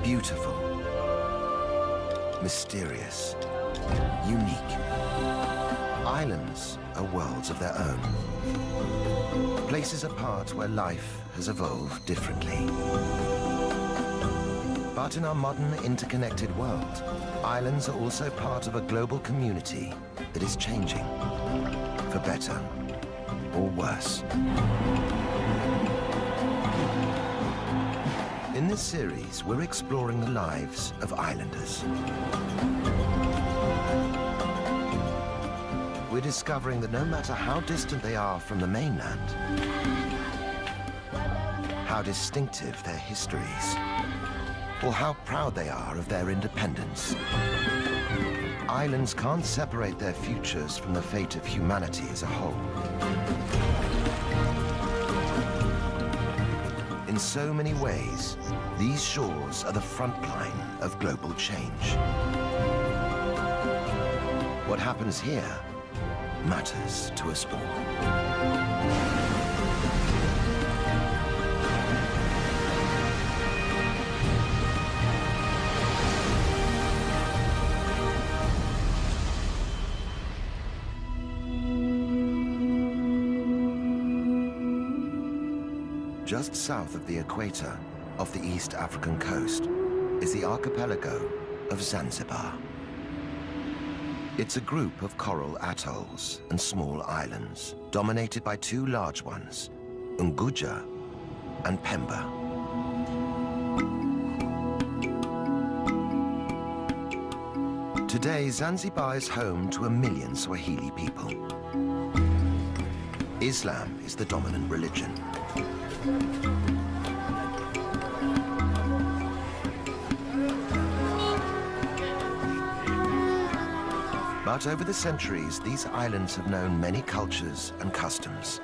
Beautiful, mysterious, unique. Islands are worlds of their own. Places apart where life has evolved differently. But in our modern interconnected world, islands are also part of a global community that is changing, for better or worse. In this series, we're exploring the lives of islanders. We're discovering that no matter how distant they are from the mainland, how distinctive their histories, or how proud they are of their independence, islands can't separate their futures from the fate of humanity as a whole. In so many ways, these shores are the front line of global change. What happens here matters to us all. Just south of the equator, off the East African coast, is the archipelago of Zanzibar. It's a group of coral atolls and small islands, dominated by two large ones, Unguja and Pemba. Today, Zanzibar is home to 1 million Swahili people. Islam is the dominant religion. But over the centuries, these islands have known many cultures and customs.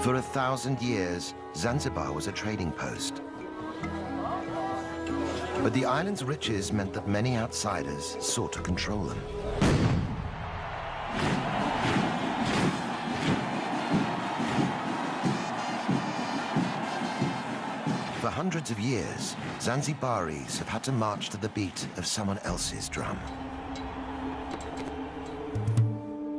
For 1,000 years, Zanzibar was a trading post. But the island's riches meant that many outsiders sought to control them. For hundreds of years, Zanzibaris have had to march to the beat of someone else's drum.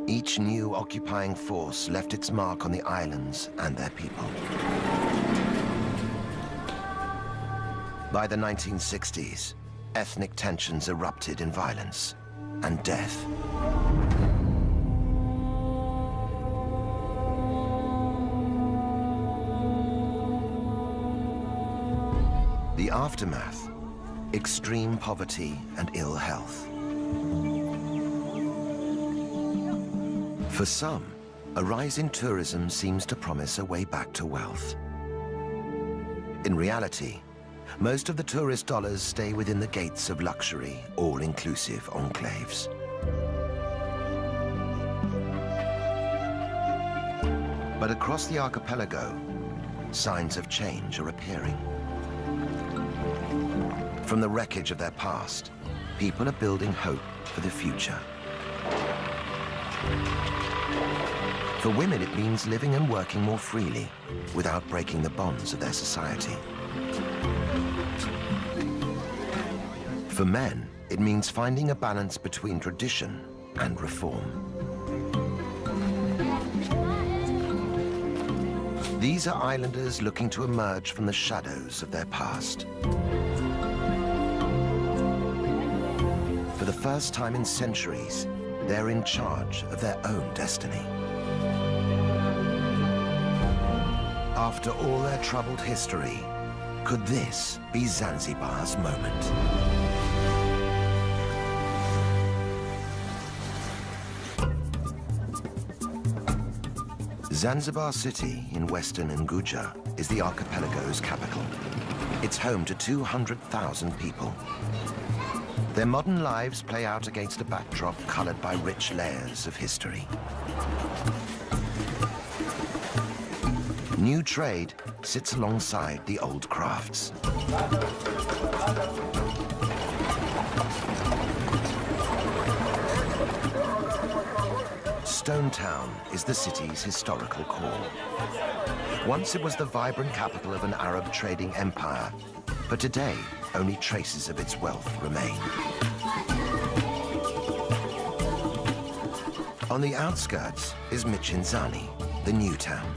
Each new occupying force left its mark on the islands and their people. By the 1960s, ethnic tensions erupted in violence and death. The aftermath, extreme poverty and ill health. For some, a rise in tourism seems to promise a way back to wealth. In reality, most of the tourist dollars stay within the gates of luxury, all-inclusive enclaves. But across the archipelago, signs of change are appearing. From the wreckage of their past, people are building hope for the future. For women, it means living and working more freely without breaking the bonds of their society. For men, it means finding a balance between tradition and reform. These are islanders looking to emerge from the shadows of their past. For the first time in centuries, they're in charge of their own destiny. After all their troubled history, could this be Zanzibar's moment? Zanzibar City in western Unguja is the archipelago's capital. It's home to 200,000 people. Their modern lives play out against a backdrop colored by rich layers of history. New trade sits alongside the old crafts. stone town is the city's historical core. Once it was the vibrant capital of an Arab trading empire, but today only traces of its wealth remain. On the outskirts is Michinzani, the new town.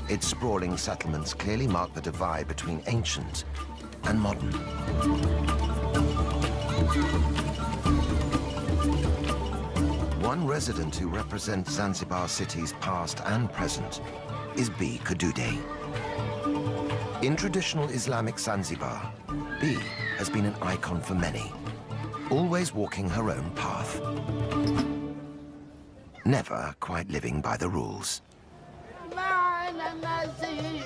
Its sprawling settlements clearly mark the divide between ancient and modern. One resident who represents Zanzibar city's past and present is B. Kadude. In traditional Islamic Zanzibar, B has been an icon for many, always walking her own path, never quite living by the rules.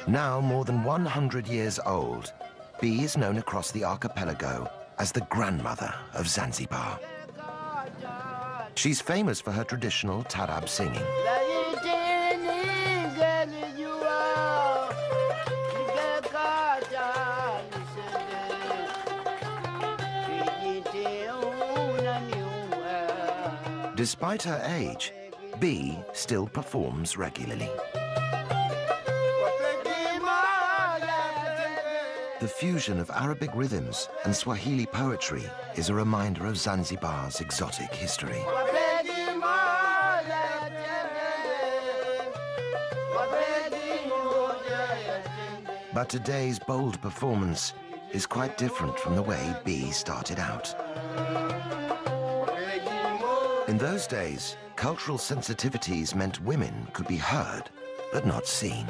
Now more than 100 years old, B is known across the archipelago as the grandmother of Zanzibar. She's famous for her traditional tarab singing. Despite her age, B still performs regularly. The fusion of Arabic rhythms and Swahili poetry is a reminder of Zanzibar's exotic history. But today's bold performance is quite different from the way B started out. In those days, cultural sensitivities meant women could be heard, but not seen.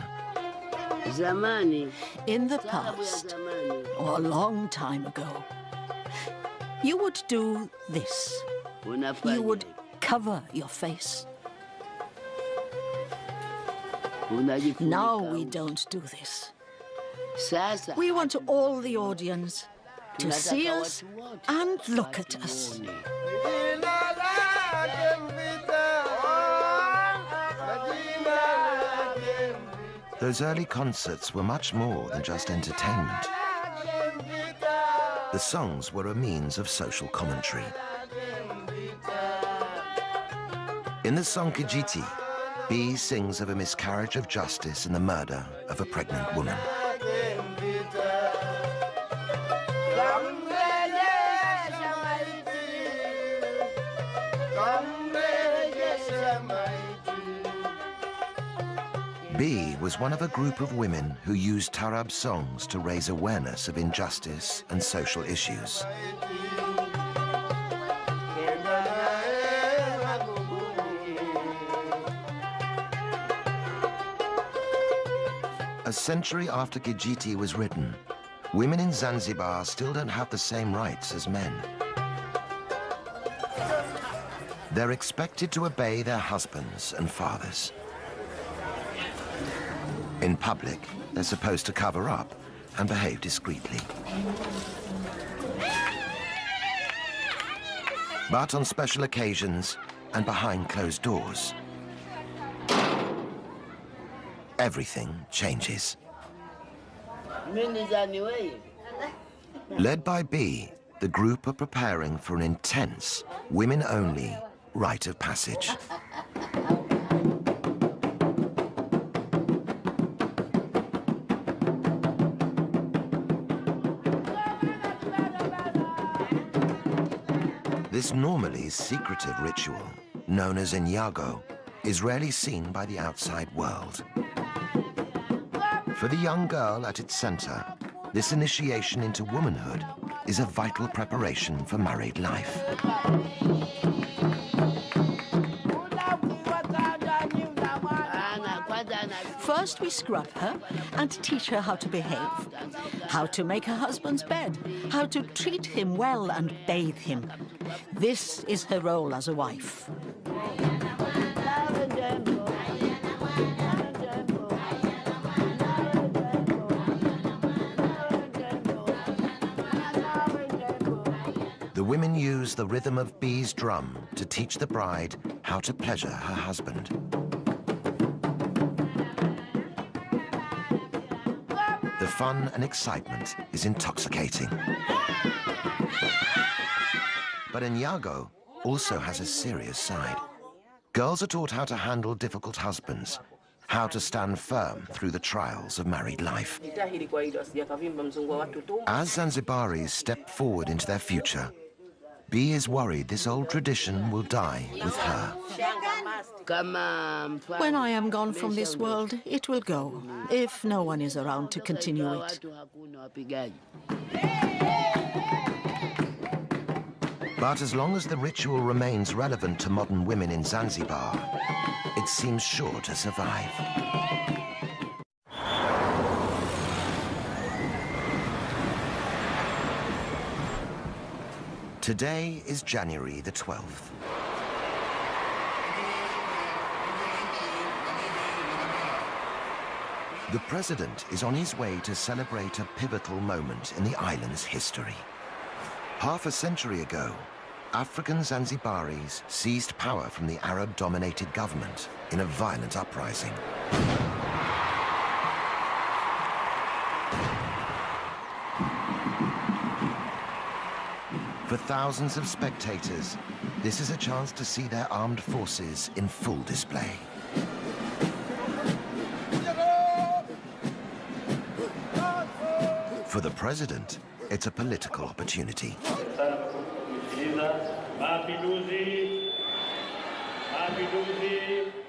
In the past, or a long time ago, you would do this. You would cover your face. Now we don't do this. We want all the audience to see us and look at us. Those early concerts were much more than just entertainment. The songs were a means of social commentary. In the song Kijiti, B sings of a miscarriage of justice and the murder of a pregnant woman. B was one of a group of women who used tarab songs to raise awareness of injustice and social issues. A century after Kijiti was written, women in Zanzibar still don't have the same rights as men. They're expected to obey their husbands and fathers. In public, they're supposed to cover up and behave discreetly. But on special occasions and behind closed doors, everything changes. Led by B, the group are preparing for an intense, women-only rite of passage. This normally secretive ritual, known as Inyago, is rarely seen by the outside world. For the young girl at its center, this initiation into womanhood is a vital preparation for married life. First, we scrub her and teach her how to behave, how to make her husband's bed, how to treat him well and bathe him. This is her role as a wife. The women use the rhythm of B's drum to teach the bride how to pleasure her husband. The fun and excitement is intoxicating. But Inyago also has a serious side. Girls are taught how to handle difficult husbands, how to stand firm through the trials of married life. As Zanzibaris step forward into their future, B is worried this old tradition will die with her. When I am gone from this world, it will go, if no one is around to continue it. But as long as the ritual remains relevant to modern women in Zanzibar, it seems sure to survive. Today is January the 12th. The president is on his way to celebrate a pivotal moment in the island's history. Half a century ago, African Zanzibaris seized power from the Arab-dominated government in a violent uprising. For thousands of spectators, this is a chance to see their armed forces in full display. For the president, it's a political opportunity.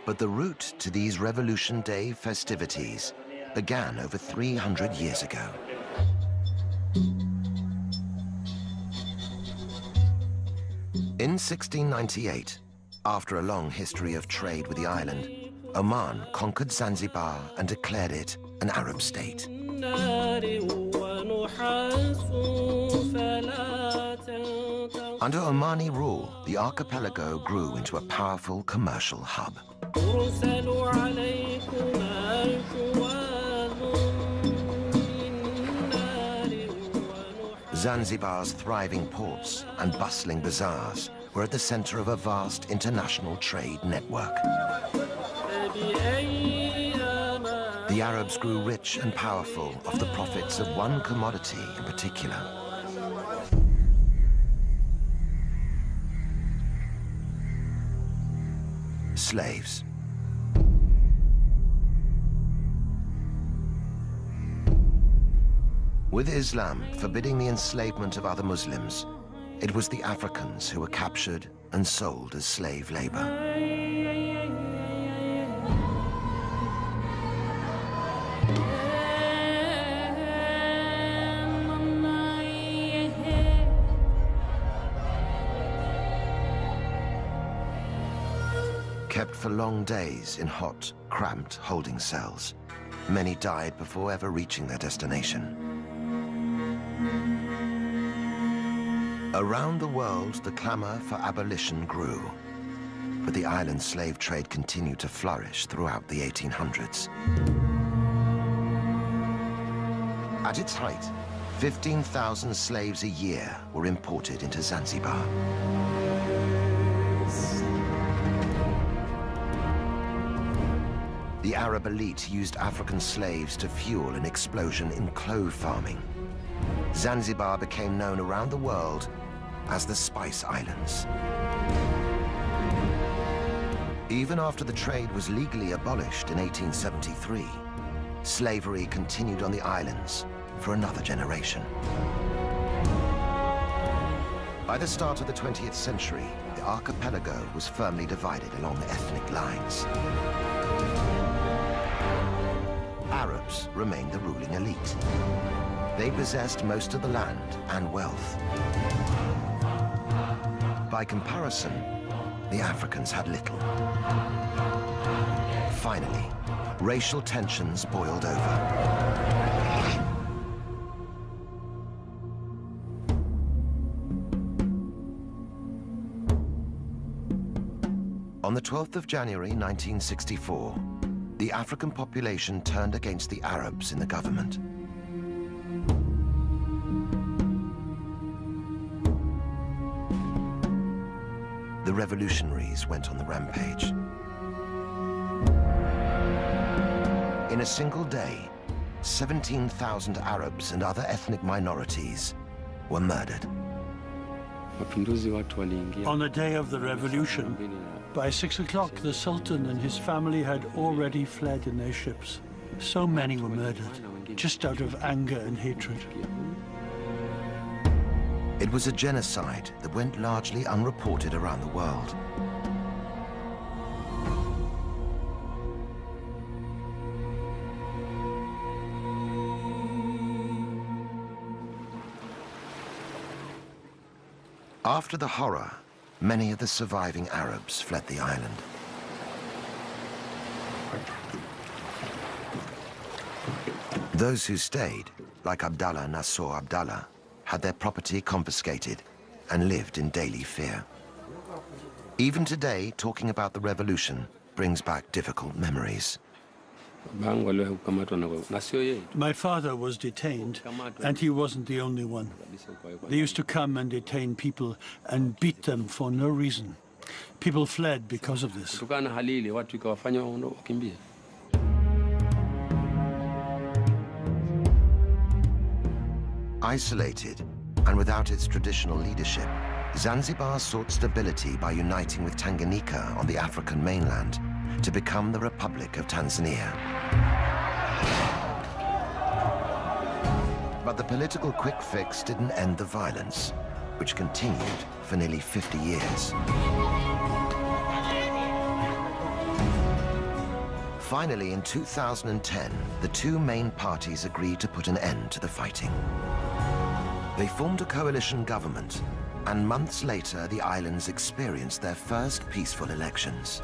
But the route to these Revolution Day festivities began over 300 years ago. In 1698, after a long history of trade with the island, Oman conquered Zanzibar and declared it an Arab state. Under Omani rule, the archipelago grew into a powerful commercial hub. Zanzibar's thriving ports and bustling bazaars were at the center of a vast international trade network. The Arabs grew rich and powerful off the profits of one commodity in particular. Slaves. With Islam forbidding the enslavement of other Muslims, it was the Africans who were captured and sold as slave labor. Kept for long days in hot, cramped holding cells, many died before ever reaching their destination. Around the world, the clamor for abolition grew, but the island slave trade continued to flourish throughout the 1800s. At its height, 15,000 slaves a year were imported into Zanzibar. The Arab elite used African slaves to fuel an explosion in clove farming. Zanzibar became known around the world as the Spice Islands. Even after the trade was legally abolished in 1873, slavery continued on the islands for another generation. By the start of the 20th century, the archipelago was firmly divided along ethnic lines. Arabs remained the ruling elite. They possessed most of the land and wealth. By comparison, the Africans had little. Finally, racial tensions boiled over. On the 12th of January 1964, the African population turned against the Arabs in the government. The revolutionaries went on the rampage. In a single day, 17,000 Arabs and other ethnic minorities were murdered. On the day of the revolution, by 6 o'clock, the Sultan and his family had already fled in their ships. So many were murdered, just out of anger and hatred. It was a genocide that went largely unreported around the world. After the horror, many of the surviving Arabs fled the island. Those who stayed, like Abdallah Nasser Abdallah, had their property confiscated and lived in daily fear. Even today, talking about the revolution brings back difficult memories. My father was detained, and he wasn't the only one. They used to come and detain people and beat them for no reason. People fled because of this. Isolated and without its traditional leadership, Zanzibar sought stability by uniting with Tanganyika on the African mainland to become the Republic of Tanzania. But the political quick fix didn't end the violence, which continued for nearly 50 years. Finally, in 2010, the two main parties agreed to put an end to the fighting. They formed a coalition government, and months later, the islands experienced their first peaceful elections.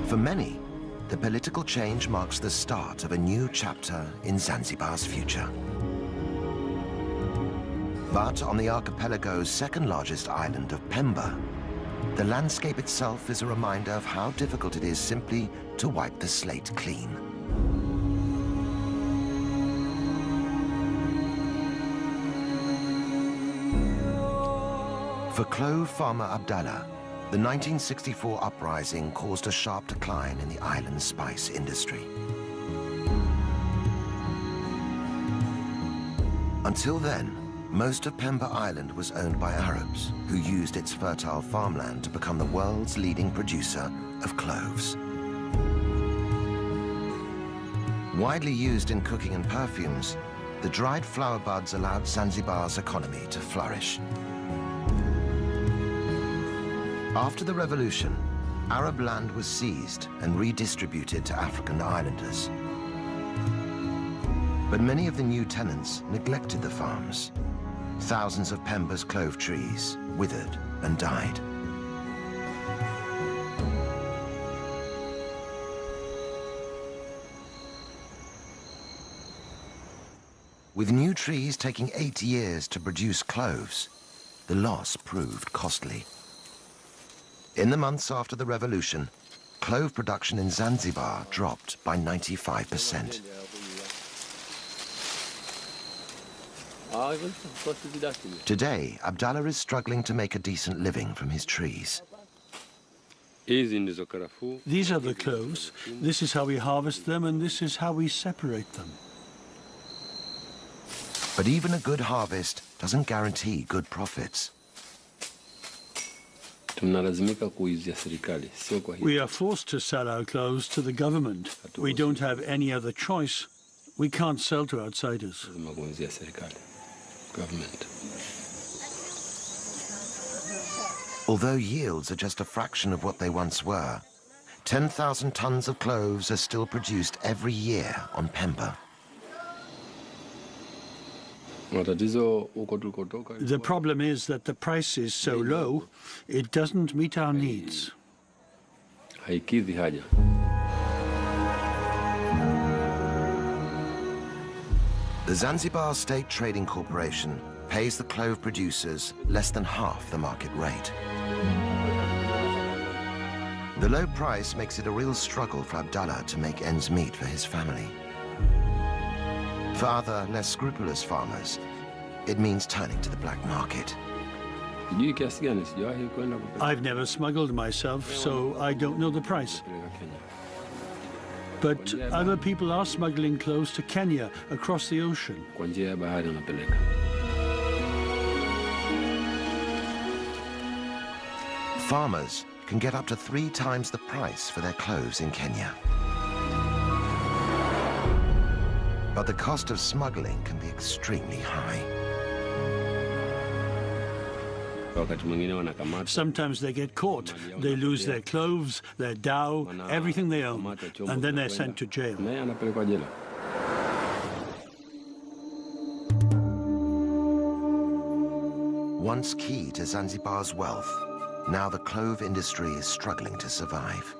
For many, the political change marks the start of a new chapter in Zanzibar's future. But on the archipelago's second largest island of Pemba, the landscape itself is a reminder of how difficult it is simply to wipe the slate clean. For clove farmer Abdallah, the 1964 uprising caused a sharp decline in the island's spice industry. Until then, most of Pemba Island was owned by Arabs, who used its fertile farmland to become the world's leading producer of cloves. Widely used in cooking and perfumes, the dried flower buds allowed Zanzibar's economy to flourish. After the revolution, Arab land was seized and redistributed to African islanders. But many of the new tenants neglected the farms. Thousands of Pemba's clove trees withered and died. With new trees taking 8 years to produce cloves, the loss proved costly. In the months after the revolution, clove production in Zanzibar dropped by 95%. Today, Abdallah is struggling to make a decent living from his trees. These are the cloves. This is how we harvest them, and this is how we separate them. But even a good harvest doesn't guarantee good profits. We are forced to sell our cloves to the government. We don't have any other choice. We can't sell to outsiders. Although yields are just a fraction of what they once were, 10,000 tons of cloves are still produced every year on Pemba. The problem is that the price is so low, it doesn't meet our needs. The Zanzibar State Trading Corporation pays the clove producers less than half the market rate. The low price makes it a real struggle for Abdallah to make ends meet for his family. For other, less scrupulous farmers, it means turning to the black market. I've never smuggled myself, so I don't know the price. But other people are smuggling cloves to Kenya across the ocean. Farmers can get up to 3 times the price for their clothes in Kenya. But the cost of smuggling can be extremely high. Sometimes they get caught. They lose their clothes, their dhow, everything they own, and then they're sent to jail. Once key to Zanzibar's wealth, now the clove industry is struggling to survive.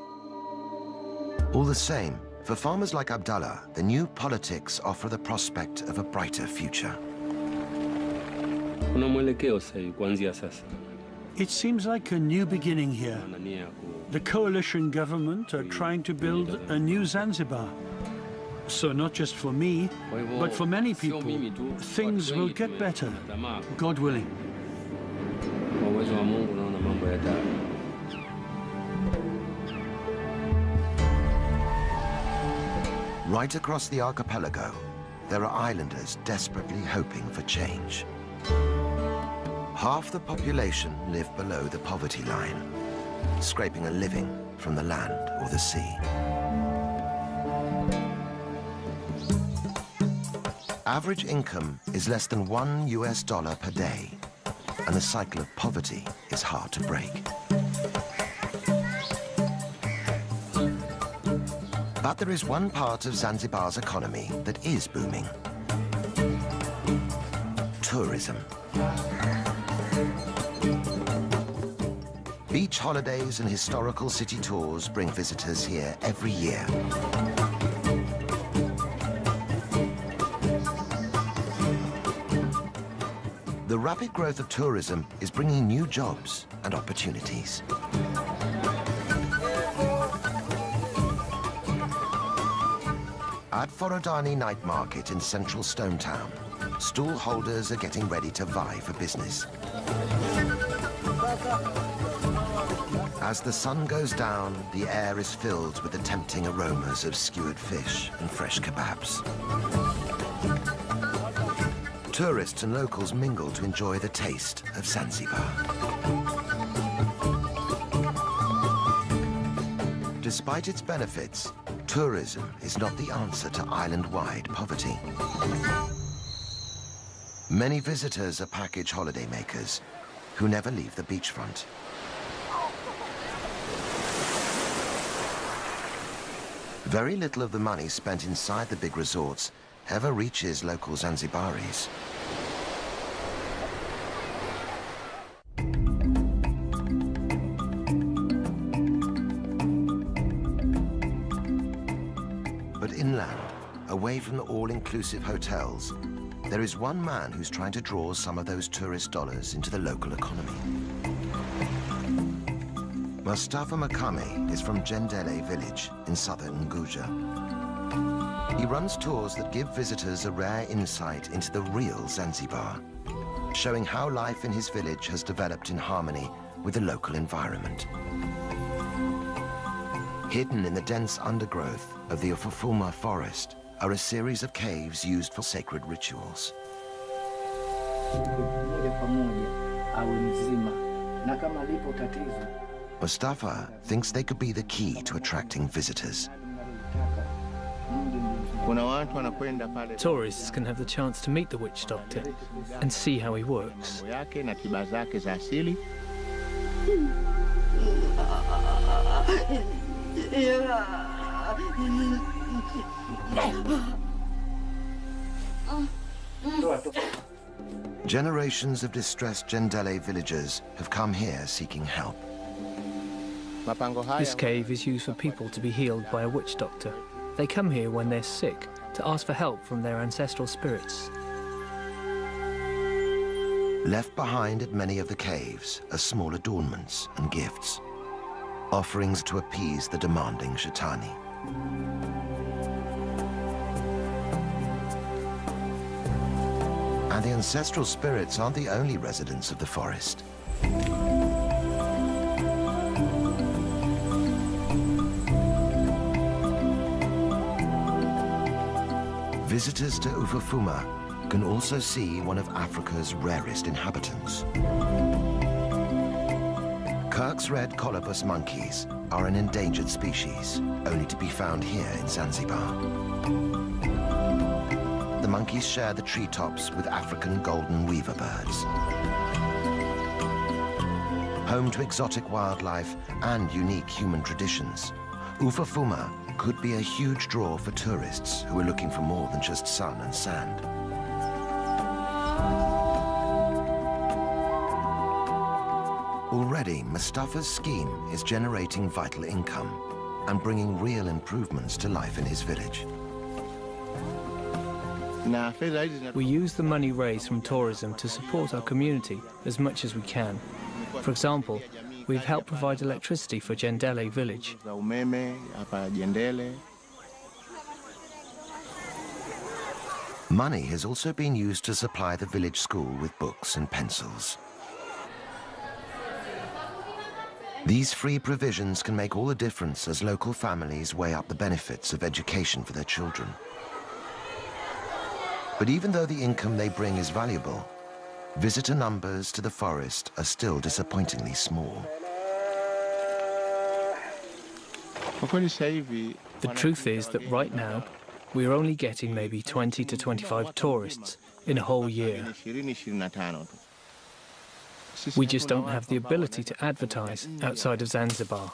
All the same, for farmers like Abdallah, the new politics offer the prospect of a brighter future. It seems like a new beginning here. The coalition government are trying to build a new Zanzibar. So not just for me, but for many people, things will get better, God willing. Right across the archipelago, there are islanders desperately hoping for change. Half the population live below the poverty line, scraping a living from the land or the sea. Average income is less than $1 per day, and the cycle of poverty is hard to break. But there is one part of Zanzibar's economy that is booming: tourism. Beach holidays and historical city tours bring visitors here every year. The rapid growth of tourism is bringing new jobs and opportunities. At Forodani Night Market in central Stone Town, stall holders are getting ready to vie for business. As the sun goes down, the air is filled with the tempting aromas of skewered fish and fresh kebabs. Tourists and locals mingle to enjoy the taste of Zanzibar. Despite its benefits, tourism is not the answer to island-wide poverty. Many visitors are package holidaymakers who never leave the beachfront. Very little of the money spent inside the big resorts ever reaches local Zanzibaris. But inland, away from the all-inclusive hotels, there is one man who's trying to draw some of those tourist dollars into the local economy. Mustafa Makame is from Jendele village in southern Unguja. He runs tours that give visitors a rare insight into the real Zanzibar, showing how life in his village has developed in harmony with the local environment. Hidden in the dense undergrowth of the Ufufuma forest are a series of caves used for sacred rituals. Mustafa thinks they could be the key to attracting visitors. Tourists can have the chance to meet the witch doctor and see how he works. Generations of distressed Jendele villagers have come here seeking help. This cave is used for people to be healed by a witch doctor. They come here when they're sick to ask for help from their ancestral spirits. Left behind at many of the caves are small adornments and gifts, offerings to appease the demanding Shaitani. And the ancestral spirits aren't the only residents of the forest. Visitors to Ufufuma can also see one of Africa's rarest inhabitants. Kirk's red colobus monkeys are an endangered species, only to be found here in Zanzibar. The monkeys share the treetops with African golden weaver birds. Home to exotic wildlife and unique human traditions, Ufafuma could be a huge draw for tourists who are looking for more than just sun and sand. Already, Mustafa's scheme is generating vital income and bringing real improvements to life in his village. We use the money raised from tourism to support our community as much as we can. For example, we've helped provide electricity for Jendele village. Money has also been used to supply the village school with books and pencils. These free provisions can make all the difference as local families weigh up the benefits of education for their children. But even though the income they bring is valuable, visitor numbers to the forest are still disappointingly small. The truth is that right now, we're only getting maybe 20 to 25 tourists in a whole year. We just don't have the ability to advertise outside of Zanzibar.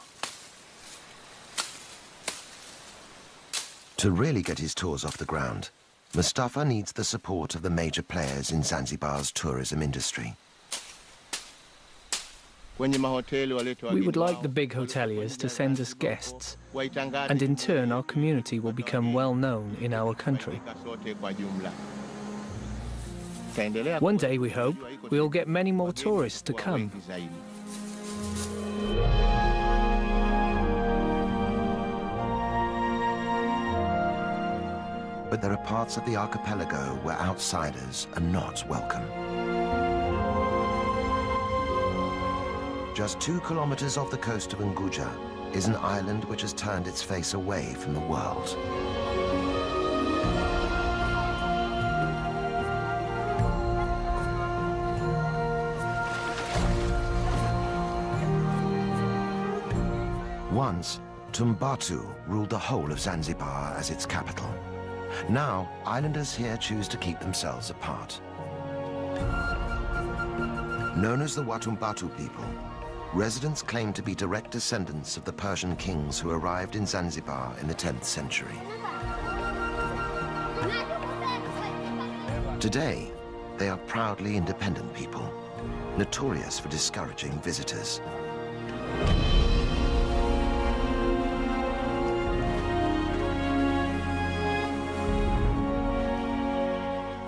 To really get his tours off the ground, Mustafa needs the support of the major players in Zanzibar's tourism industry. We would like the big hoteliers to send us guests, and in turn our community will become well known in our country. One day, we hope, we'll get many more tourists to come. But there are parts of the archipelago where outsiders are not welcome. Just 2 kilometers off the coast of Unguja is an island which has turned its face away from the world. Once, Tumbatu ruled the whole of Zanzibar as its capital. Now, islanders here choose to keep themselves apart. Known as the Watumbatu people, residents claim to be direct descendants of the Persian kings who arrived in Zanzibar in the 10th century. Today, they are proudly independent people, notorious for discouraging visitors.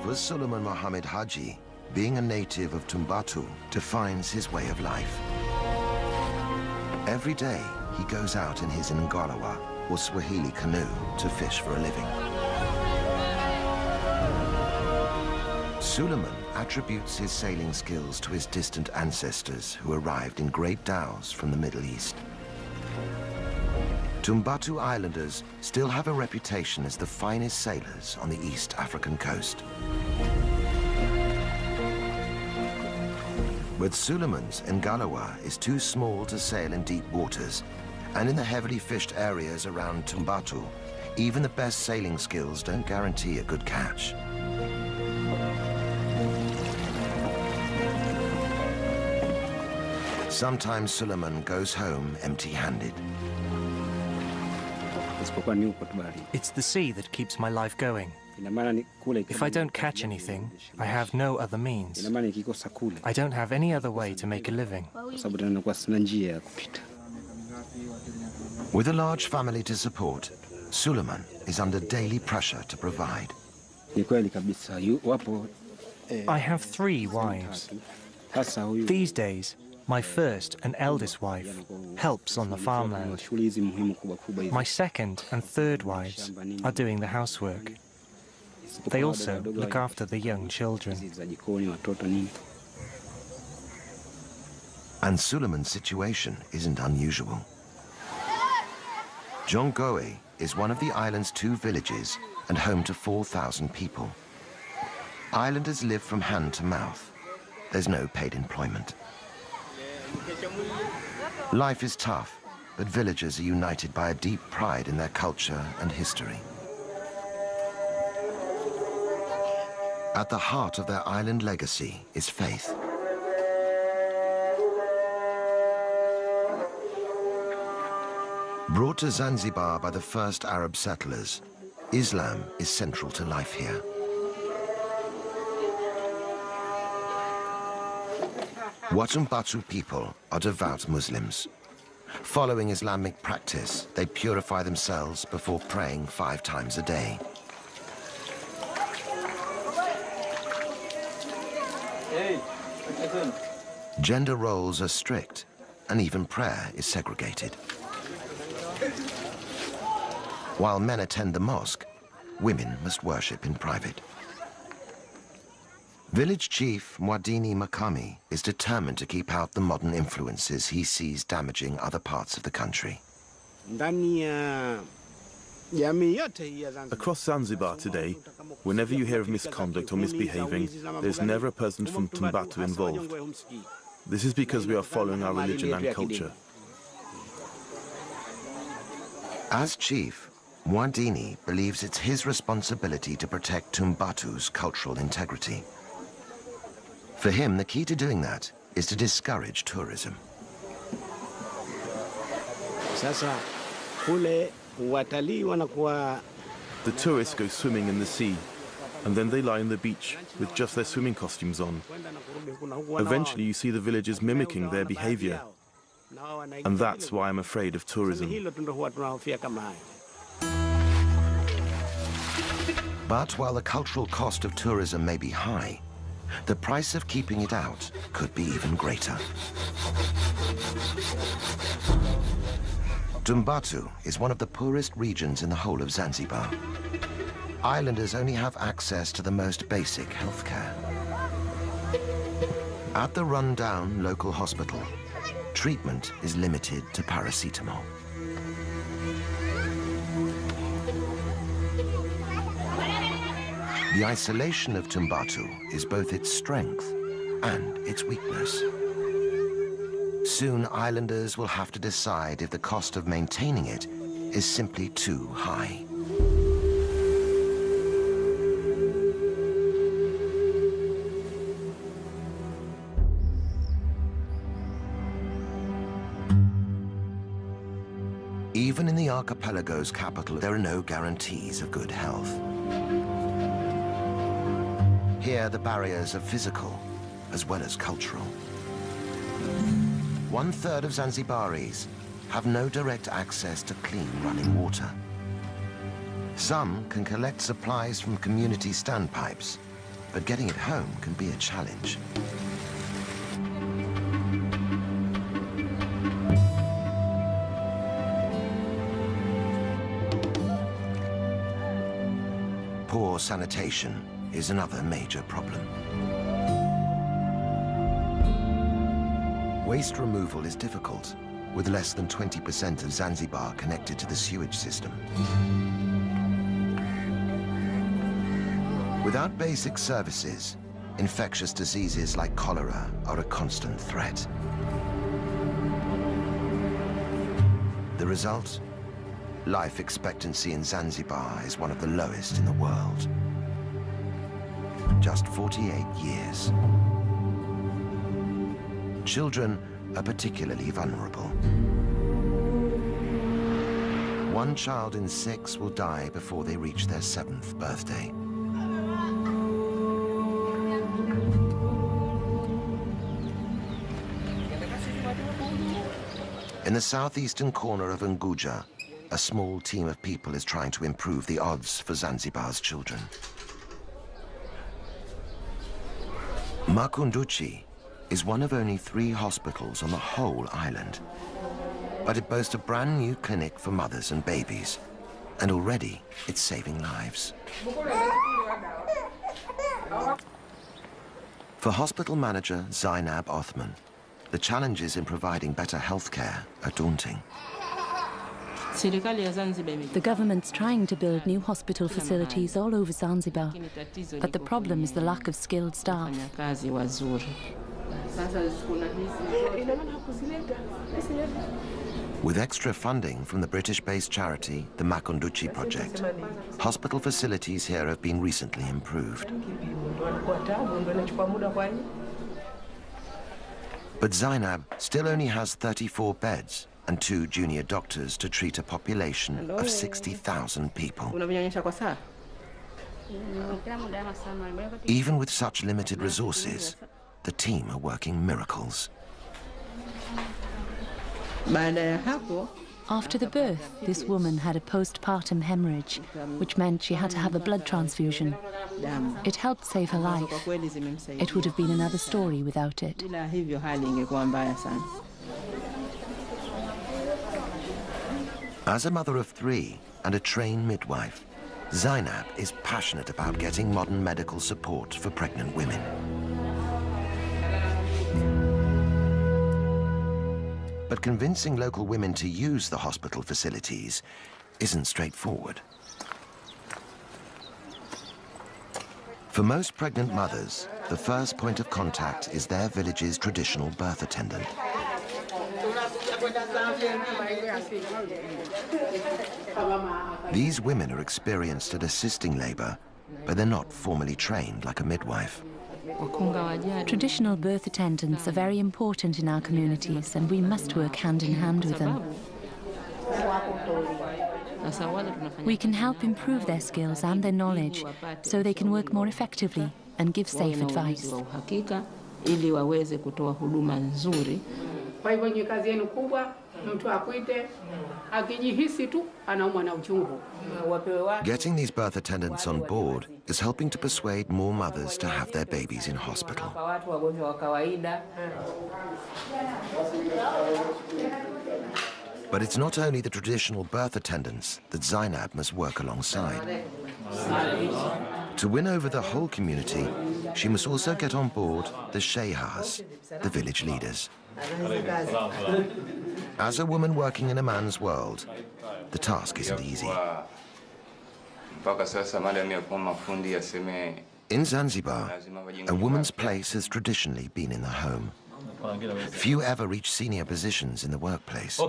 For Suleiman Mohammed Haji, being a native of Tumbatu defines his way of life. Every day, he goes out in his Ngalawa, or Swahili canoe, to fish for a living. Suleiman attributes his sailing skills to his distant ancestors who arrived in great dhows from the Middle East. Tumbatu Islanders still have a reputation as the finest sailors on the East African coast. But Suleiman's Ngalawa is too small to sail in deep waters, and in the heavily fished areas around Tumbatu, even the best sailing skills don't guarantee a good catch. Sometimes Suleiman goes home empty-handed. It's the sea that keeps my life going. If I don't catch anything, I have no other means. I don't have any other way to make a living. With a large family to support, Suleiman is under daily pressure to provide. I have 3 wives. These days, my first and eldest wife helps on the farmland. My second and third wives are doing the housework. They also look after the young children. And Suleiman's situation isn't unusual. Jongoe is one of the island's 2 villages and home to 4,000 people. Islanders live from hand to mouth. There's no paid employment. Life is tough, but villagers are united by a deep pride in their culture and history. At the heart of their island legacy is faith. Brought to Zanzibar by the first Arab settlers, Islam is central to life here. Watumbatu people are devout Muslims. Following Islamic practice, they purify themselves before praying 5 times a day. Gender roles are strict, and even prayer is segregated. While men attend the mosque, women must worship in private. Village chief Mwadini Makami is determined to keep out the modern influences he sees damaging other parts of the country. Across Zanzibar today, whenever you hear of misconduct or misbehaving, there's never a person from Tumbatu involved. This is because we are following our religion and culture. As chief, Mwadini believes it's his responsibility to protect Tumbatu's cultural integrity. For him, the key to doing that is to discourage tourism. The tourists go swimming in the sea, and then they lie on the beach with just their swimming costumes on. Eventually, you see the villagers mimicking their behavior, and that's why I'm afraid of tourism. But while the cultural cost of tourism may be high, the price of keeping it out could be even greater. Tumbatu is one of the poorest regions in the whole of Zanzibar. Islanders only have access to the most basic healthcare. At the run-down local hospital, treatment is limited to paracetamol. The isolation of Tumbatu is both its strength and its weakness. Soon, islanders will have to decide if the cost of maintaining it is simply too high. Even in the archipelago's capital, there are no guarantees of good health. Here, the barriers are physical as well as cultural. 1/3 of Zanzibaris have no direct access to clean running water. Some can collect supplies from community standpipes, but getting it home can be a challenge. Poor sanitation is another major problem. Waste removal is difficult, with less than 20% of Zanzibar connected to the sewage system. Without basic services, infectious diseases like cholera are a constant threat. The result? Life expectancy in Zanzibar is one of the lowest in the world. Just 48 years. Children are particularly vulnerable. 1 child in 6 will die before they reach their 7th birthday. In the southeastern corner of Unguja, a small team of people is trying to improve the odds for Zanzibar's children. Makunduchi is one of only 3 hospitals on the whole island. But it boasts a brand new clinic for mothers and babies, and already it's saving lives. For hospital manager Zainab Othman, the challenges in providing better health care are daunting. The government's trying to build new hospital facilities all over Zanzibar, but the problem is the lack of skilled staff. With extra funding from the British-based charity, the Makunduchi Project, hospital facilities here have been recently improved. But Zainab still only has 34 beds and 2 junior doctors to treat a population of 60,000 people. Even with such limited resources, the team are working miracles. After the birth, this woman had a postpartum hemorrhage, which meant she had to have a blood transfusion. It helped save her life. It would have been another story without it. As a mother of 3 and a trained midwife, Zainab is passionate about getting modern medical support for pregnant women. But convincing local women to use the hospital facilities isn't straightforward. For most pregnant mothers, the first point of contact is their village's traditional birth attendant. These women are experienced at assisting labor, but they're not formally trained like a midwife. Traditional birth attendants are very important in our communities, and we must work hand in hand with them. We can help improve their skills and their knowledge so they can work more effectively and give safe advice. Getting these birth attendants on board is helping to persuade more mothers to have their babies in hospital. But it's not only the traditional birth attendants that Zainab must work alongside. To win over the whole community, she must also get on board the shehas, the village leaders. As a woman working in a man's world, the task isn't easy. In Zanzibar, a woman's place has traditionally been in the home. Few ever reach senior positions in the workplace.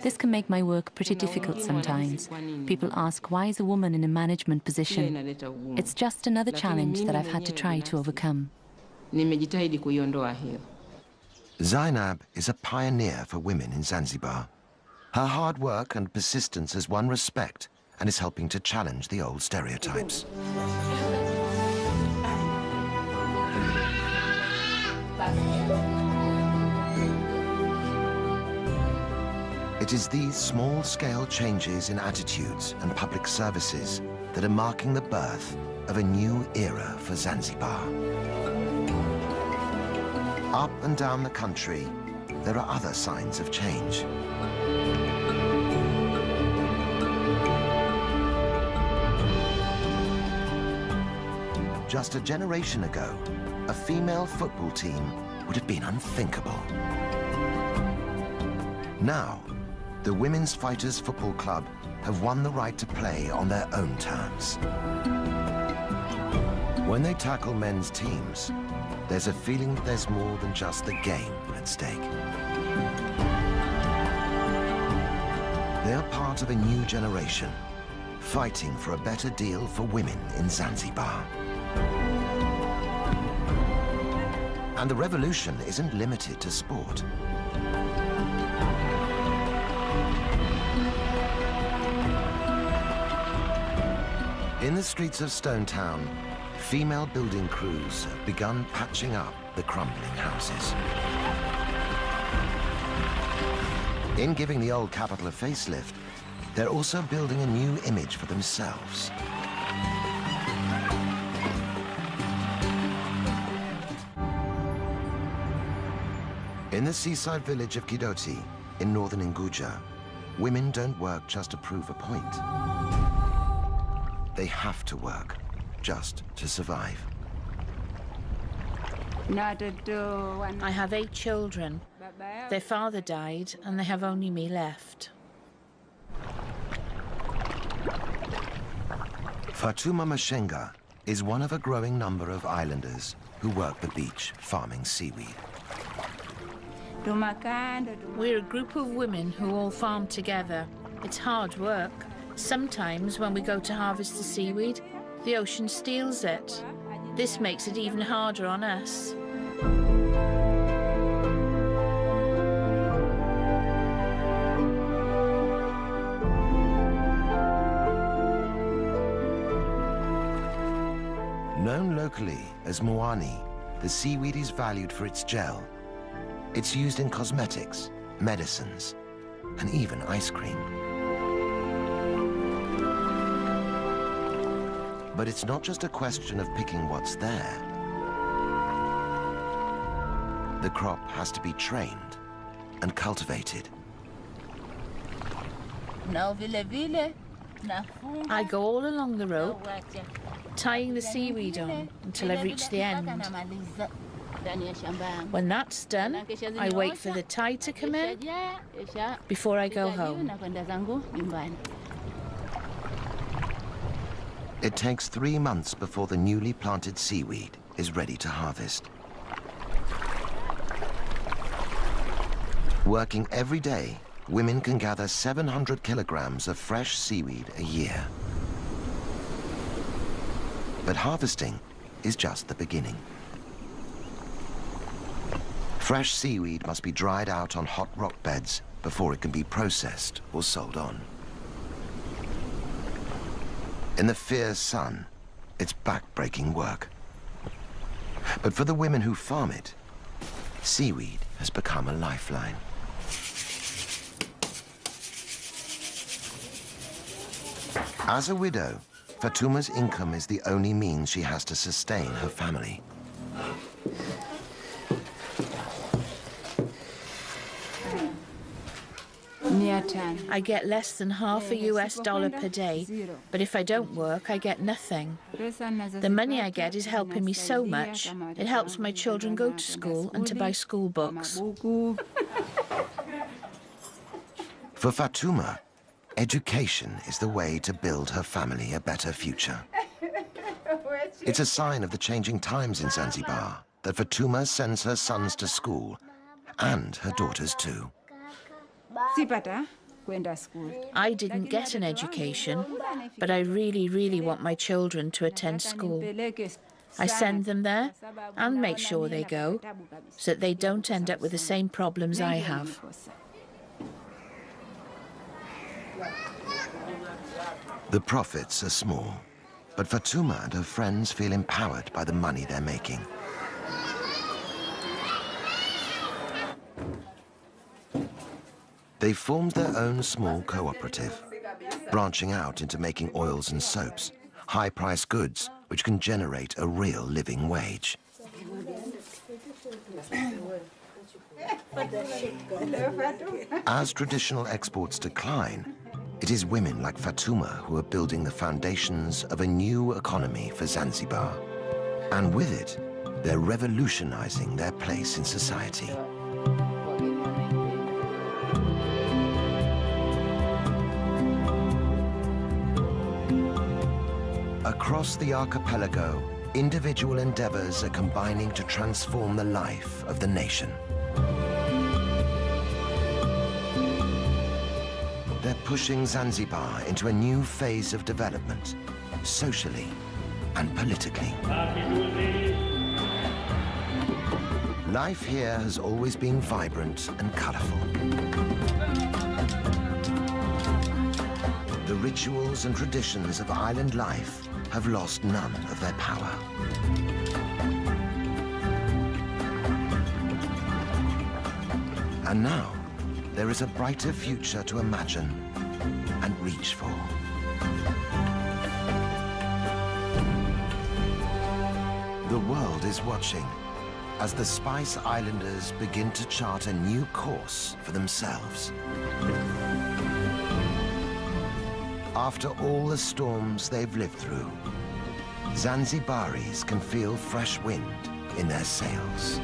This can make my work pretty difficult sometimes. People ask, why is a woman in a management position? It's just another challenge that I've had to try to overcome. Zainab is a pioneer for women in Zanzibar. Her hard work and persistence has won respect and is helping to challenge the old stereotypes. It is these small-scale changes in attitudes and public services that are marking the birth of a new era for Zanzibar. Up and down the country, there are other signs of change. Just a generation ago, a female football team would have been unthinkable. Now, the Women's Fighters Football Club have won the right to play on their own terms. When they tackle men's teams, there's a feeling that there's more than just the game at stake. They are part of a new generation, fighting for a better deal for women in Zanzibar. And the revolution isn't limited to sport. In the streets of Stone Town, female building crews have begun patching up the crumbling houses. In giving the old capital a facelift, they're also building a new image for themselves. In the seaside village of Kidoti, in northern Unguja, women don't work just to prove a point. They have to work just to survive. I have 8 children. Their father died, and they have only me left. Fatuma Mashenga is one of a growing number of islanders who work the beach farming seaweed. We're a group of women who all farm together. It's hard work. Sometimes when we go to harvest the seaweed, the ocean steals it. This makes it even harder on us. Known locally as moani, the seaweed is valued for its gel. It's used in cosmetics, medicines, and even ice cream. But it's not just a question of picking what's there. The crop has to be trained and cultivated. I go all along the rope, tying the seaweed on until I reach the end. When that's done, I wait for the tide to come in before I go home. It takes 3 months before the newly planted seaweed is ready to harvest. Working every day, women can gather 700 kilograms of fresh seaweed a year. But harvesting is just the beginning. Fresh seaweed must be dried out on hot rock beds before it can be processed or sold on. In the fierce sun, it's back-breaking work. But for the women who farm it, seaweed has become a lifeline. As a widow, Fatuma's income is the only means she has to sustain her family. I get less than half a US dollar per day, but if I don't work, I get nothing. The money I get is helping me so much. It helps my children go to school and to buy school books. For Fatuma, education is the way to build her family a better future. It's a sign of the changing times in Zanzibar that Fatuma sends her sons to school, and her daughters too. I didn't get an education, but I really want my children to attend school. I send them there and make sure they go, so that they don't end up with the same problems I have. The profits are small, but Fatuma and her friends feel empowered by the money they're making. They've formed their own small cooperative, branching out into making oils and soaps, high-priced goods which can generate a real living wage. As traditional exports decline, it is women like Fatuma who are building the foundations of a new economy for Zanzibar. And with it, they're revolutionizing their place in society. Across the archipelago, individual endeavors are combining to transform the life of the nation. They're pushing Zanzibar into a new phase of development, socially and politically. Life here has always been vibrant and colorful. The rituals and traditions of island life have lost none of their power. And now, there is a brighter future to imagine and reach for. The world is watching as the Spice Islanders begin to chart a new course for themselves. After all the storms they've lived through, Zanzibaris can feel fresh wind in their sails.